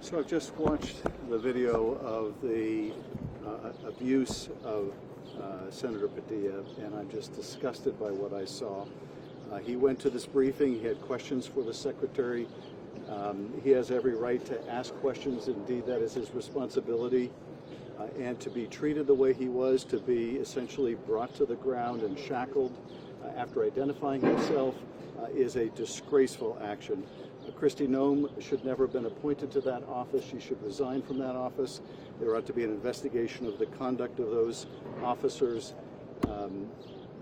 So I've just watched the video of the abuse of Senator Padilla, and I'm just disgusted by what I saw. He went to this briefing, he had questions for the secretary. He has every right to ask questions, indeed that is his responsibility. And to be treated the way he was, to be essentially brought to the ground and shackled after identifying himself is a disgraceful action. Kristi Noem should never have been appointed to that office. She should resign from that office. There ought to be an investigation of the conduct of those officers.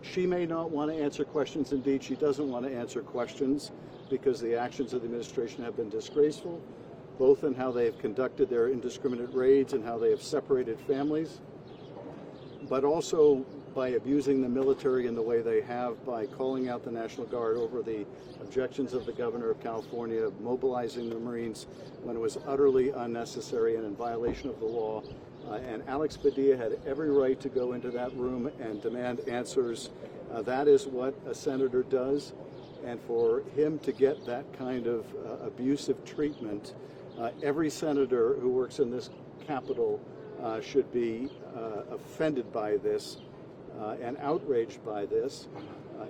She may not want to answer questions. Indeed, she doesn't want to answer questions because the actions of the administration have been disgraceful, both in how they have conducted their indiscriminate raids and how they have separated families, but also by abusing the military in the way they have, by calling out the National Guard over the objections of the governor of California, mobilizing the Marines when it was utterly unnecessary and in violation of the law. And Alex Padilla had every right to go into that room and demand answers. That is what a senator does. And for him to get that kind of abusive treatment, every senator who works in this Capitol should be offended by this and outraged by this.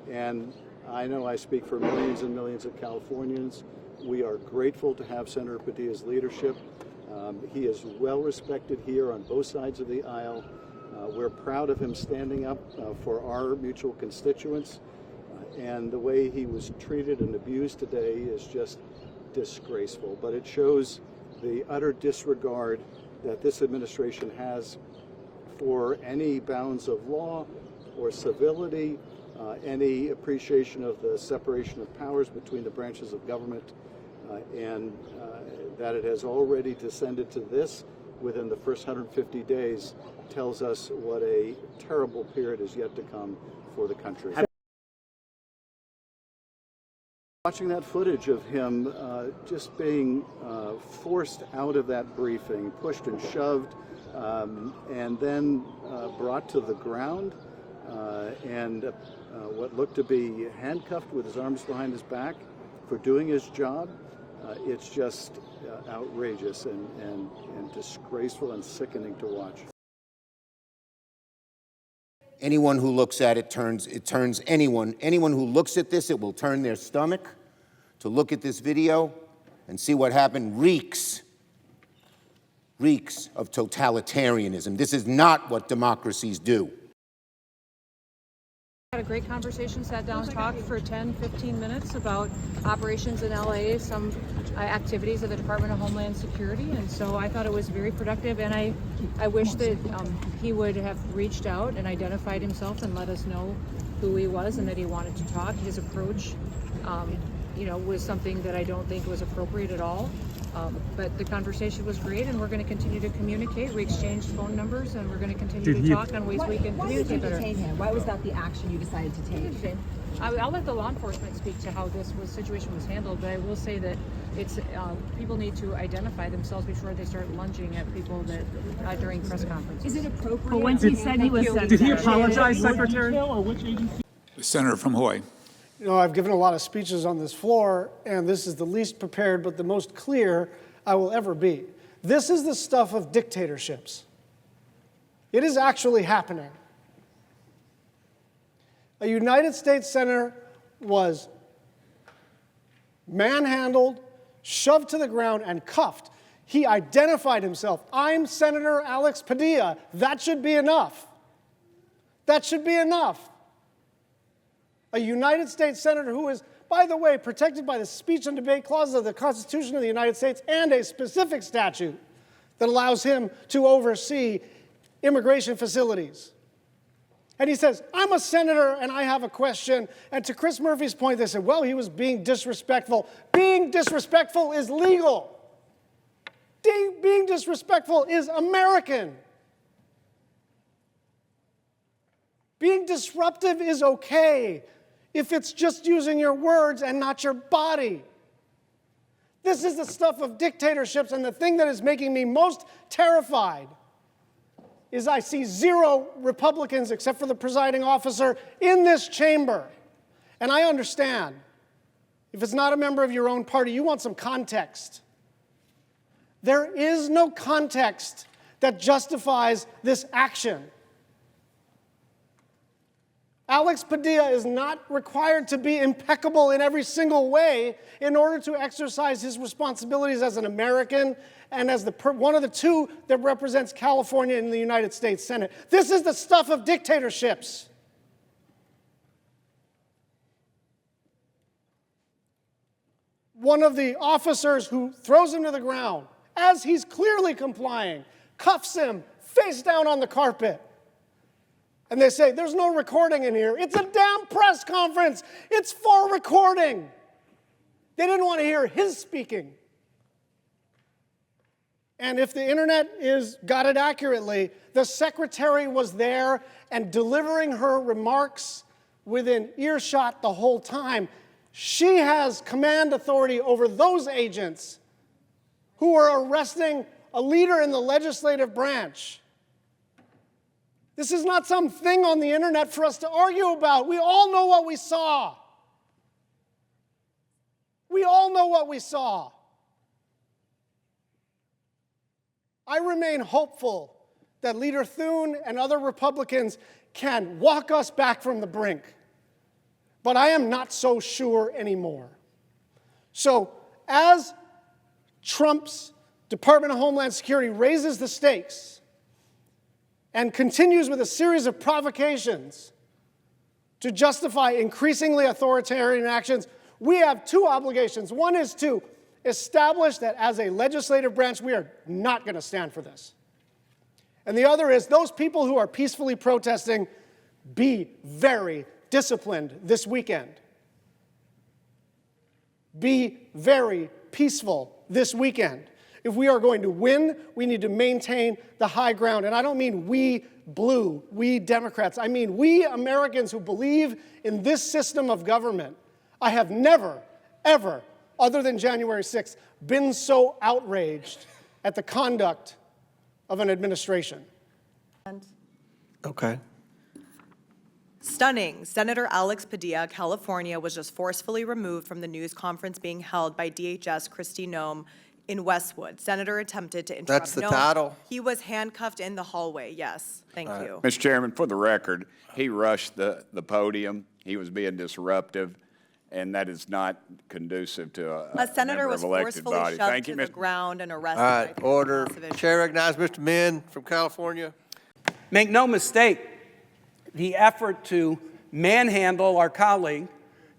And I know I speak for millions and millions of Californians. We are grateful to have Senator Padilla's leadership. He is well respected here on both sides of the aisle. We're proud of him standing up for our mutual constituents. And the way he was treated and abused today is just disgraceful. But it shows the utter disregard that this administration has for any bounds of law or civility, any appreciation of the separation of powers between the branches of government, and that it has already descended to this within the first 150 days tells us what a terrible period is yet to come for the country. Watching that footage of him just being forced out of that briefing, pushed and shoved, and then brought to the ground and what looked to be handcuffed with his arms behind his back for doing his job, it's just outrageous and disgraceful and sickening to watch. Anyone who looks at it turns anyone who looks at this, it will turn their stomach to look at this video and see what happened. Reeks of totalitarianism. This is not what democracies do. Had a great conversation, sat down, talked for 10, 15 minutes about operations in LA, some activities of the Department of Homeland Security, and so I thought it was very productive, and I wish that he would have reached out and identified himself and let us know who he was and that he wanted to talk. His approach, was something that I don't think was appropriate at all. But the conversation was great, and we're going to continue to communicate. We exchanged phone numbers, and we're going to continue to talk on ways we can communicate better. Why did you detain him? Why was that the action you decided to take? I'll let the law enforcement speak to how this situation was handled, but I will say that it's people need to identify themselves before they start lunging at people that during press conferences. Is it appropriate? But once he said he was Did he apologize, Secretary? Or which agency? The senator from Hawaii. I've given a lot of speeches on this floor, and this is the least prepared but the most clear I will ever be. This is the stuff of dictatorships. It is actually happening. A United States senator was manhandled, shoved to the ground, and cuffed. He identified himself. I'm Senator Alex Padilla. That should be enough. That should be enough. A United States senator who is, by the way, protected by the speech and debate clauses of the Constitution of the United States and a specific statute that allows him to oversee immigration facilities. And he says, I'm a senator and I have a question. And to Chris Murphy's point, they said, well, he was being disrespectful. Being disrespectful is legal. Being disrespectful is American. Being disruptive is okay if it's just using your words and not your body. This is the stuff of dictatorships, and the thing that is making me most terrified is I see zero Republicans, except for the presiding officer, in this chamber. And I understand, if it's not a member of your own party, you want some context. There is no context that justifies this action. Alex Padilla is not required to be impeccable in every single way in order to exercise his responsibilities as an American and as one of the two that represents California in the United States Senate. This is the stuff of dictatorships. One of the officers who throws him to the ground, as he's clearly complying, cuffs him face down on the carpet. And they say, there's no recording in here. It's a damn press conference. It's for recording. They didn't want to hear his speaking. And if the internet got it accurately, the secretary was there and delivering her remarks within earshot the whole time. She has command authority over those agents who are arresting a leader in the legislative branch. This is not some thing on the internet for us to argue about. We all know what we saw. We all know what we saw. I remain hopeful that Leader Thune and other Republicans can walk us back from the brink. But I am not so sure anymore. So as Trump's Department of Homeland Security raises the stakes and continues with a series of provocations to justify increasingly authoritarian actions, we have two obligations. One is to establish that as a legislative branch, we are not going to stand for this. And the other is those people who are peacefully protesting, be very disciplined this weekend. Be very peaceful this weekend. If we are going to win, we need to maintain the high ground. And I don't mean we blue, we Democrats. I mean we Americans who believe in this system of government. I have never, ever, other than January 6th, been so outraged at the conduct of an administration. Okay. Stunning. Senator Alex Padilla, California, was just forcefully removed from the news conference being held by DHS Kristi Noem in Westwood. Senator attempted to interrupt That's the Noem. title? He was handcuffed in the hallway. Yes. Thank you. Mr. Chairman, for the record, he rushed the podium. He was being disruptive, and that is not conducive to a Senator member was of elected forcefully body. shoved Thank you, to the Mr. ground and arrested. All I right, think it's order. a massive issue. Chair recognizes Mr. Min from California. Make no mistake, the effort to manhandle our colleague,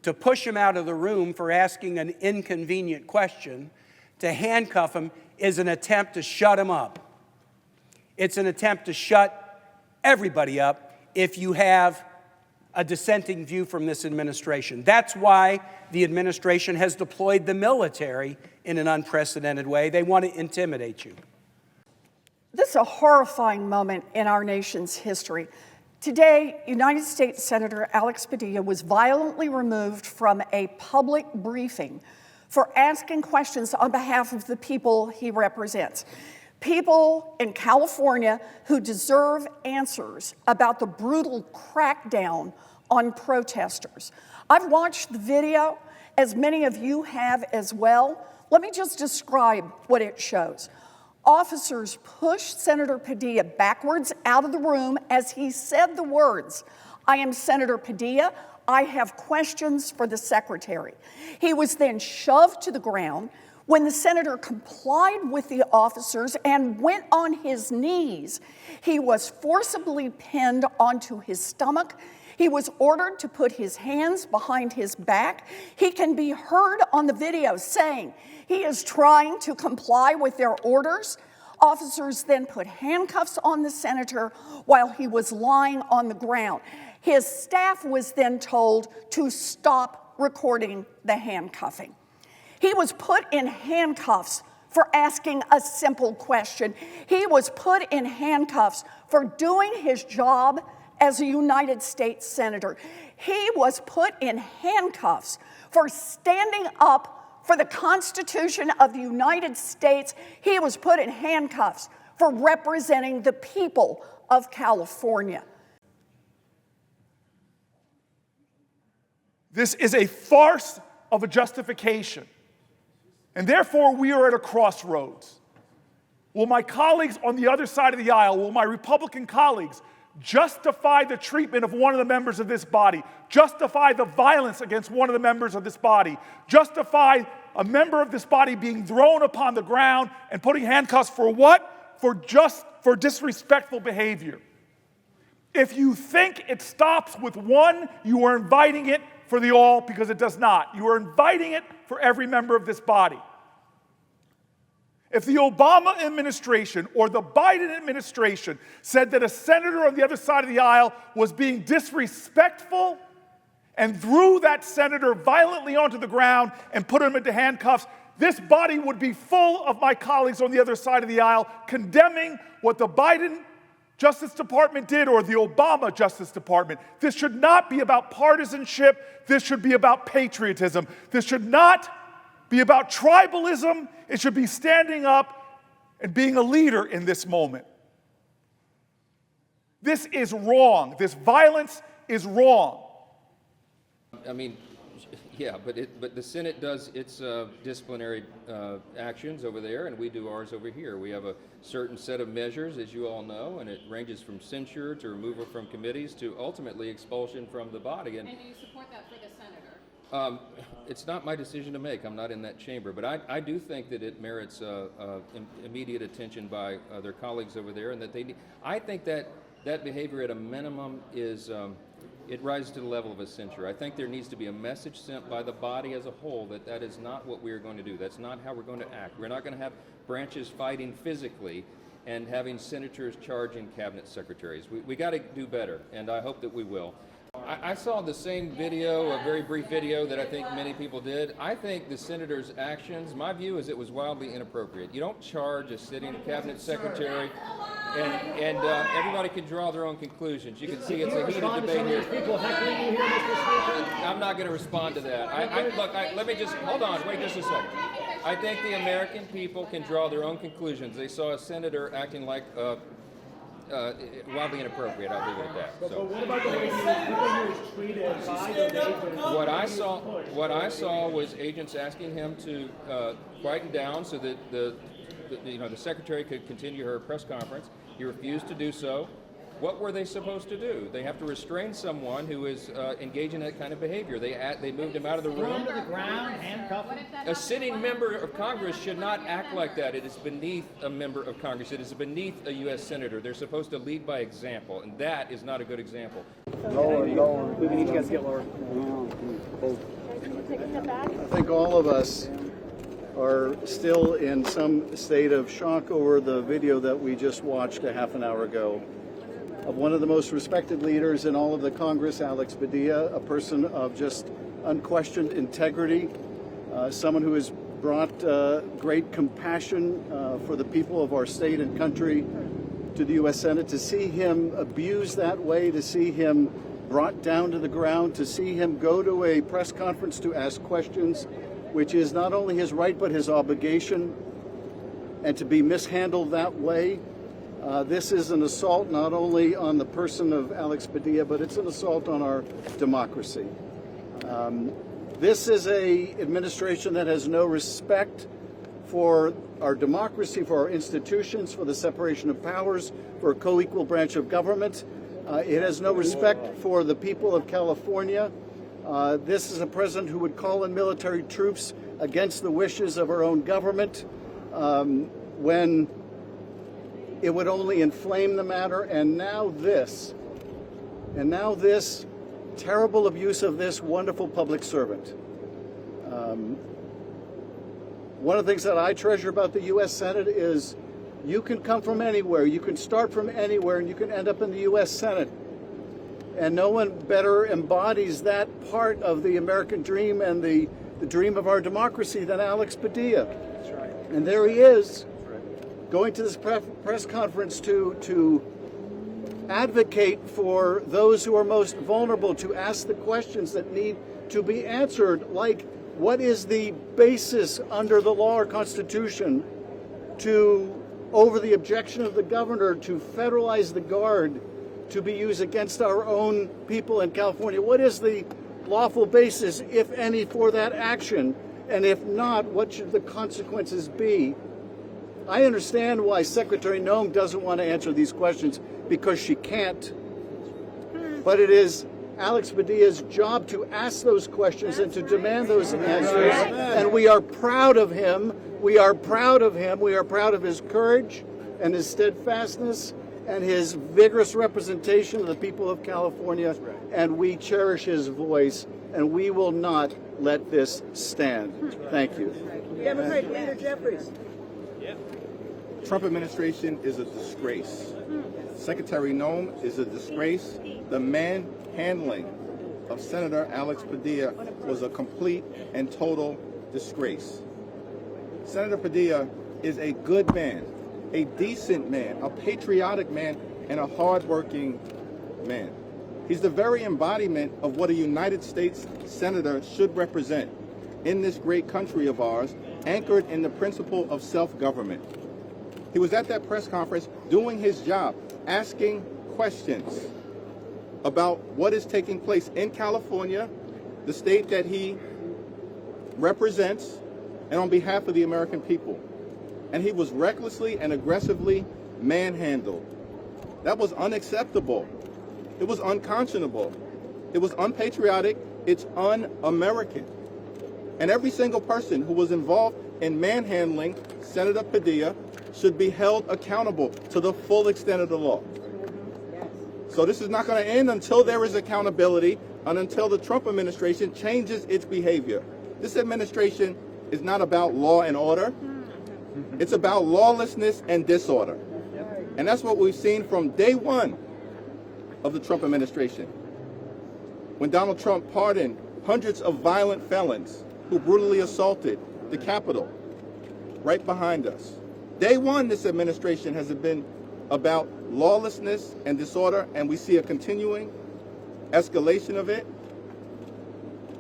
to push him out of the room for asking an inconvenient question, to handcuff him, is an attempt to shut him up. It's an attempt to shut everybody up if you have a dissenting view from this administration. That's why the administration has deployed the military in an unprecedented way. They want to intimidate you. This is a horrifying moment in our nation's history. Today, United States Senator Alex Padilla was violently removed from a public briefing for asking questions on behalf of the people he represents. People in California who deserve answers about the brutal crackdown on protesters. I've watched the video, as many of you have as well. Let me just describe what it shows. Officers pushed Senator Padilla backwards out of the room as he said the words, "I am Senator Padilla. I have questions for the secretary." He was then shoved to the ground. When the senator complied with the officers and went on his knees, he was forcibly pinned onto his stomach. He was ordered to put his hands behind his back. He can be heard on the video saying he is trying to comply with their orders. Officers then put handcuffs on the senator while he was lying on the ground. His staff was then told to stop recording the handcuffing. He was put in handcuffs for asking a simple question. He was put in handcuffs for doing his job as a United States Senator. He was put in handcuffs for standing up for the Constitution of the United States. He was put in handcuffs for representing the people of California. This is a farce of a justification. And therefore, we are at a crossroads. Will my colleagues on the other side of the aisle, will my Republican colleagues justify the treatment of one of the members of this body, justify the violence against one of the members of this body, justify a member of this body being thrown upon the ground and putting handcuffs for what? For disrespectful behavior. If you think it stops with one, you are inviting it for the all, because it does not. You are inviting it for every member of this body. If the Obama administration or the Biden administration said that a senator on the other side of the aisle was being disrespectful and threw that senator violently onto the ground and put him into handcuffs, this body would be full of my colleagues on the other side of the aisle condemning what the Biden Justice Department did or the Obama Justice Department. This should not be about partisanship. This should be about patriotism. This should not be about tribalism. It should be standing up and being a leader in this moment. This is wrong. This violence is wrong. I mean, yeah, but the Senate does its disciplinary actions over there, and we do ours over here. We have a certain set of measures, as you all know, and it ranges from censure to removal from committees to ultimately expulsion from the body. And do you support that for the senator? It's not my decision to make. I'm not in that chamber, but I do think that it merits immediate attention by their colleagues over there, and that they need. I think that behavior at a minimum is. It rises to the level of a censure. I think there needs to be a message sent by the body as a whole that is not what we are going to do. That's not how we're going to act. We're not going to have branches fighting physically and having senators charging cabinet secretaries. We got to do better, and I hope that we will. I saw the same video, a very brief video that I think many people did. I think the senator's actions, my view is it was wildly inappropriate. You don't charge a sitting cabinet secretary, and everybody can draw their own conclusions. You can see it's a heated debate here. I'm not going to respond to that. Look, let me just, hold on, wait just a second. I think the American people can draw their own conclusions. They saw a senator acting like wildly inappropriate. I'll leave it at that. So. But what about the way he was treated by the What I saw was agents asking him to quieten down so that the secretary could continue her press conference. He refused to do so. What were they supposed to do? They have to restrain someone who is engaging in that kind of behavior. They moved him out of the room. to the ground, handcuffed him? A sitting member of Congress should not act like that. It is beneath a member of Congress. It is beneath a U.S. senator. They're supposed to lead by example, and that is not a good example. Lower. We need you guys to get lower. I think all of us are still in some state of shock over the video that we just watched a half an hour ago of one of the most respected leaders in all of the Congress, Alex Padilla, a person of just unquestioned integrity, someone who has brought great compassion for the people of our state and country to the U.S. Senate. To see him abused that way, to see him brought down to the ground, to see him go to a press conference to ask questions, which is not only his right but his obligation, and to be mishandled that way. This is an assault not only on the person of Alex Padilla, but it's an assault on our democracy. This is an administration that has no respect for our democracy, for our institutions, for the separation of powers, for a co-equal branch of government. It has no respect for the people of California. This is a president who would call in military troops against the wishes of our own government when it would only inflame the matter. And now this terrible abuse of this wonderful public servant. One of the things that I treasure about the U.S. Senate is you can come from anywhere, you can start from anywhere, and you can end up in the U.S. Senate. And no one better embodies that part of the American dream and the dream of our democracy than Alex Padilla. That's right. And there he is, going to this press conference to advocate for those who are most vulnerable, to ask the questions that need to be answered, like what is the basis under the law or Constitution over the objection of the governor to federalize the Guard to be used against our own people in California? What is the lawful basis, if any, for that action? And if not, what should the consequences be? I understand why Secretary Noem doesn't want to answer these questions, because she can't. But it is Alex Padilla's job to ask those questions and to demand those answers. And we are proud of him. We are proud of him. We are proud of his courage and his steadfastness and his vigorous representation of the people of California. And we cherish his voice, and we will not let this stand. Thank you. Democrat leader Jeffries. Trump administration is a disgrace. Secretary Noem is a disgrace. The manhandling of Senator Alex Padilla was a complete and total disgrace. Senator Padilla is a good man, a decent man, a patriotic man, and a hardworking man. He's the very embodiment of what a United States senator should represent in this great country of ours, anchored in the principle of self-government. He was at that press conference doing his job, asking questions about what is taking place in California, the state that he represents, and on behalf of the American people. And he was recklessly and aggressively manhandled. That was unacceptable. It was unconscionable. It was unpatriotic. It's un-American. And every single person who was involved in manhandling Senator Padilla should be held accountable to the full extent of the law. So this is not going to end until there is accountability and until the Trump administration changes its behavior. This administration is not about law and order. It's about lawlessness and disorder. And that's what we've seen from day one of the Trump administration. When Donald Trump pardoned hundreds of violent felons who brutally assaulted the Capitol right behind us. Day one, this administration has been about lawlessness and disorder, and we see a continuing escalation of it.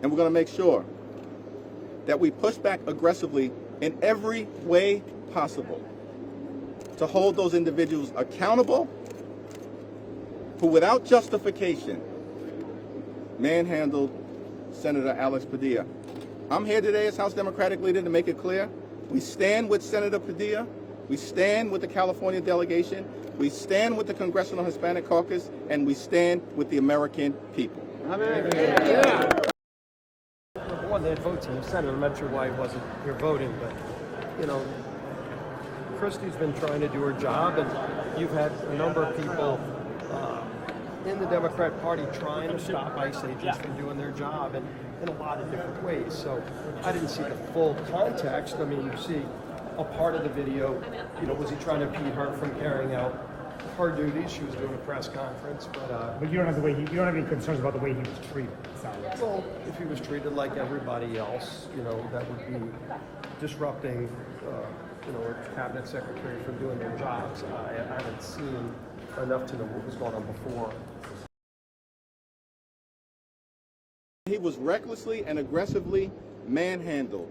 And we're going to make sure that we push back aggressively in every way possible to hold those individuals accountable who, without justification, manhandled Senator Alex Padilla. I'm here today as House Democratic leader to make it clear. We stand with Senator Padilla. We stand with the California delegation. We stand with the Congressional Hispanic Caucus, and we stand with the American people. Amen. Yeah. One that votes in the Senate. I'm not sure why he wasn't here voting, but you know, Christie's been trying to do her job, and you've had a number of people in the Democrat Party trying to stop ICE agents from doing their job, and in a lot of different ways. So I didn't see the full context. I mean, you see a part of the video, you know, was he trying to impede her from carrying out her duties? She was doing a press conference, But you don't have you don't have any concerns about the way he was treated. well, if he was treated like everybody else, you know, that would be disrupting, you know, a cabinet secretary from doing their jobs. I haven't seen enough to know what was going on before. He was recklessly and aggressively manhandled.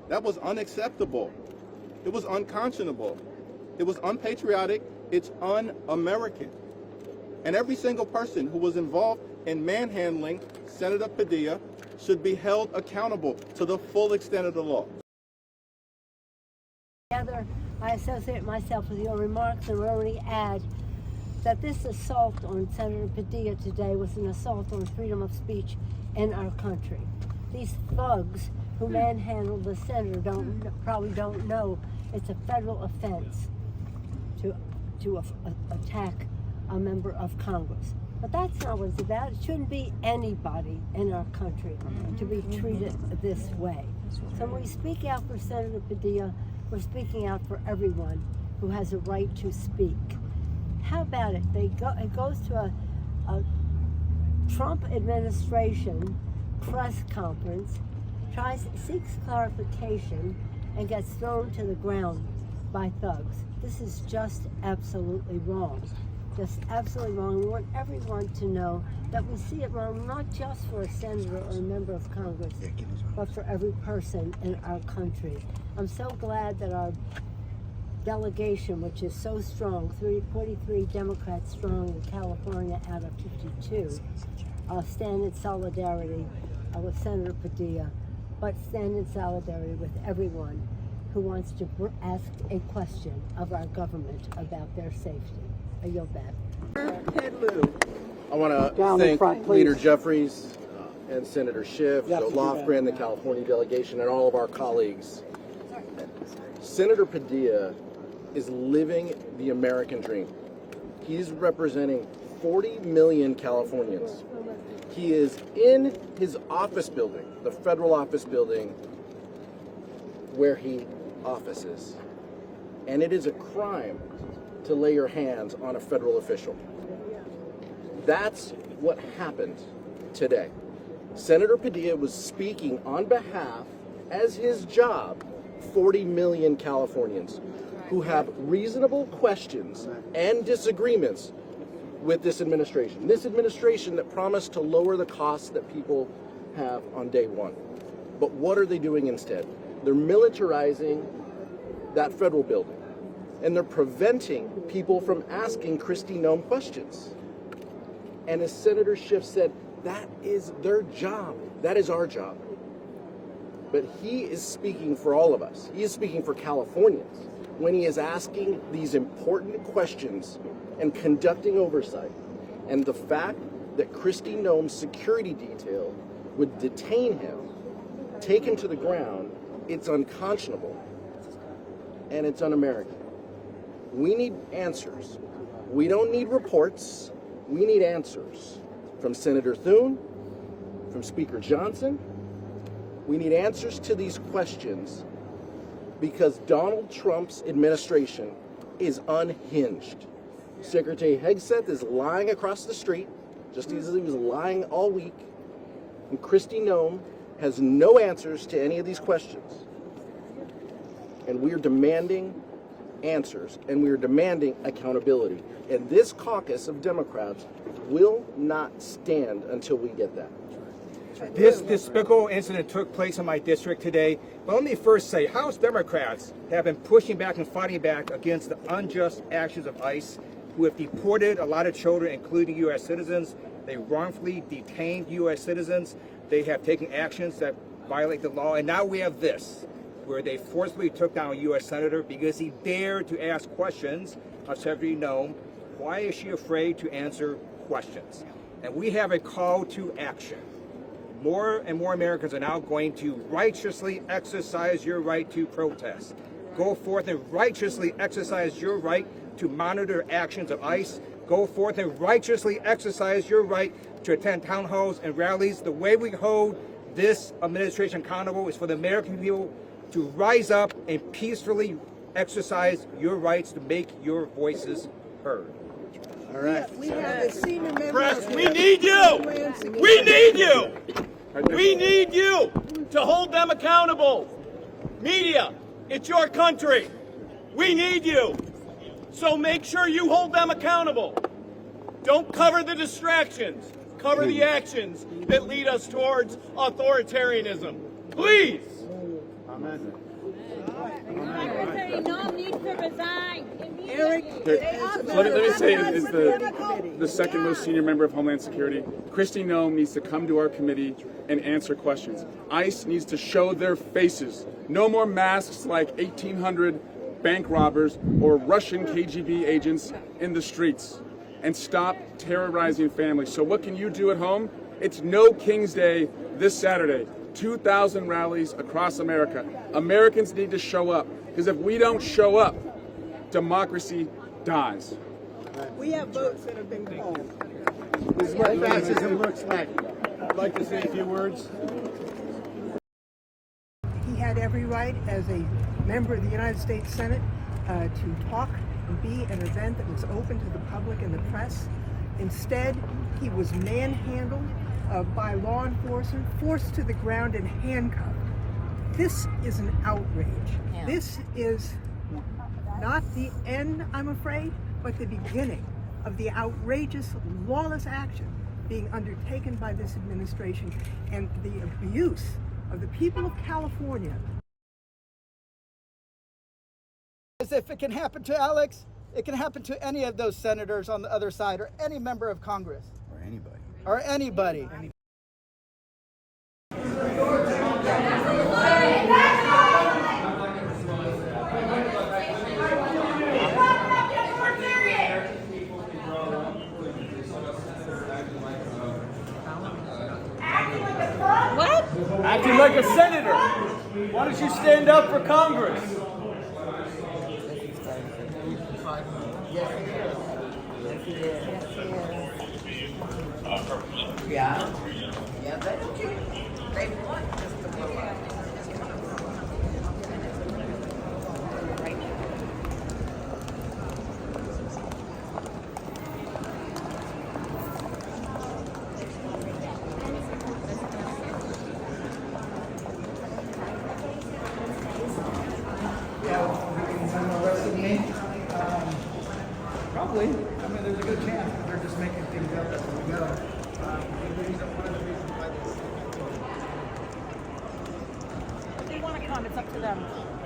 That was unacceptable. It was unconscionable. It was unpatriotic. It's un-American. And every single person who was involved in manhandling Senator Padilla should be held accountable to the full extent of the law. Together, I associate myself with your remarks and will only add that this assault on Senator Padilla today was an assault on freedom of speech in our country. These thugs who manhandled the senator probably don't know it's a federal offense to attack a member of Congress. But that's not what it's about. It shouldn't be anybody in our country to be treated this way. So when we speak out for Senator Padilla, we're speaking out for everyone who has a right to speak. How about it? It goes to a Trump administration press conference, seeks clarification, and gets thrown to the ground by thugs. This is just absolutely wrong. Just absolutely wrong. We want everyone to know that we see it wrong, not just for a senator or a member of Congress, but for every person in our country. I'm so glad that our delegation, which is so strong, 43 Democrats strong in California out of 52, stand in solidarity with Senator Padilla, but stand in solidarity with everyone who wants to ask a question of our government about their safety. I yield back. I want to thank Leader Jeffries and Senator Schiff, Joe Lofgren, the California delegation, and all of our colleagues. Senator Padilla is living the American dream. He's representing 40 million Californians. He is in his office building, the federal office building where he offices. And it is a crime to lay your hands on a federal official. That's what happened today. Senator Padilla was speaking on behalf, as his job, 40 million Californians who have reasonable questions and disagreements with this administration. This administration that promised to lower the costs that people have on day one. But what are they doing instead? They're militarizing that federal building, and they're preventing people from asking Kristi Noem questions. And as Senator Schiff said, that is their job. That is our job. But he is speaking for all of us. He is speaking for Californians when he is asking these important questions and conducting oversight. And the fact that Kristi Noem's security detail would detain him, take him to the ground, it's unconscionable and it's un-American. We need answers. We don't need reports. We need answers from Senator Thune, from Speaker Johnson. We need answers to these questions because Donald Trump's administration is unhinged. Secretary Hegseth is lying across the street, just as he was lying all week, and Kristi Noem has no answers to any of these questions. And we are demanding answers, and we are demanding accountability. And this caucus of Democrats will not stand until we get that. This despicable incident took place in my district today. But let me first say, House Democrats have been pushing back and fighting back against the unjust actions of ICE, who have deported a lot of children, including U.S. citizens. They wrongfully detained U.S. citizens. They have taken actions that violate the law. And now we have this, where they forcibly took down a U.S. senator because he dared to ask questions of Secretary Noem. Why is she afraid to answer questions? And we have a call to action. More and more Americans are now going to righteously exercise your right to protest. Go forth and righteously exercise your right to monitor actions of ICE. Go forth and righteously exercise your right to attend town halls and rallies. The way we hold this administration accountable is for the American people to rise up and peacefully exercise your rights to make your voices heard. All right. We have a senior member. Press, we need you! We need you! We need you to hold them accountable. Media, it's your country. We need you. So make sure you hold them accountable. Don't cover the distractions. Cover the actions that lead us towards authoritarianism. Please. Amen. Secretary Noem needs to resign. Let me say, as the second most senior member of Homeland Security, Kristi Noem needs to come to our committee and answer questions. ICE needs to show their faces. No more masks like 1,800 bank robbers or Russian KGB agents in the streets. And stop terrorizing families. So what can you do at home? It's No King's Day this Saturday. 2,000 rallies across America. Americans need to show up, because if we don't show up, democracy dies. We have votes that have been called. This is what fascism looks like. I'd like to say a few words. He had every right as a member of the United States Senate to talk and be an event that was open to the public and the press. Instead, he was manhandled by law enforcement, forced to the ground and handcuffed. This is an outrage. Yeah. This is not the end, I'm afraid, but the beginning of the outrageous, lawless action being undertaken by this administration and the abuse of the people of California. As if it can happen to Alex, it can happen to any of those senators on the other side, or any member of Congress. Or anybody. Or anybody. like a senator. Why don't you stand up for Congress? Yeah, they want this to blow up. Probably. I mean, there's a good chance that they're just making things up as we go. If they want to come, it's up to them.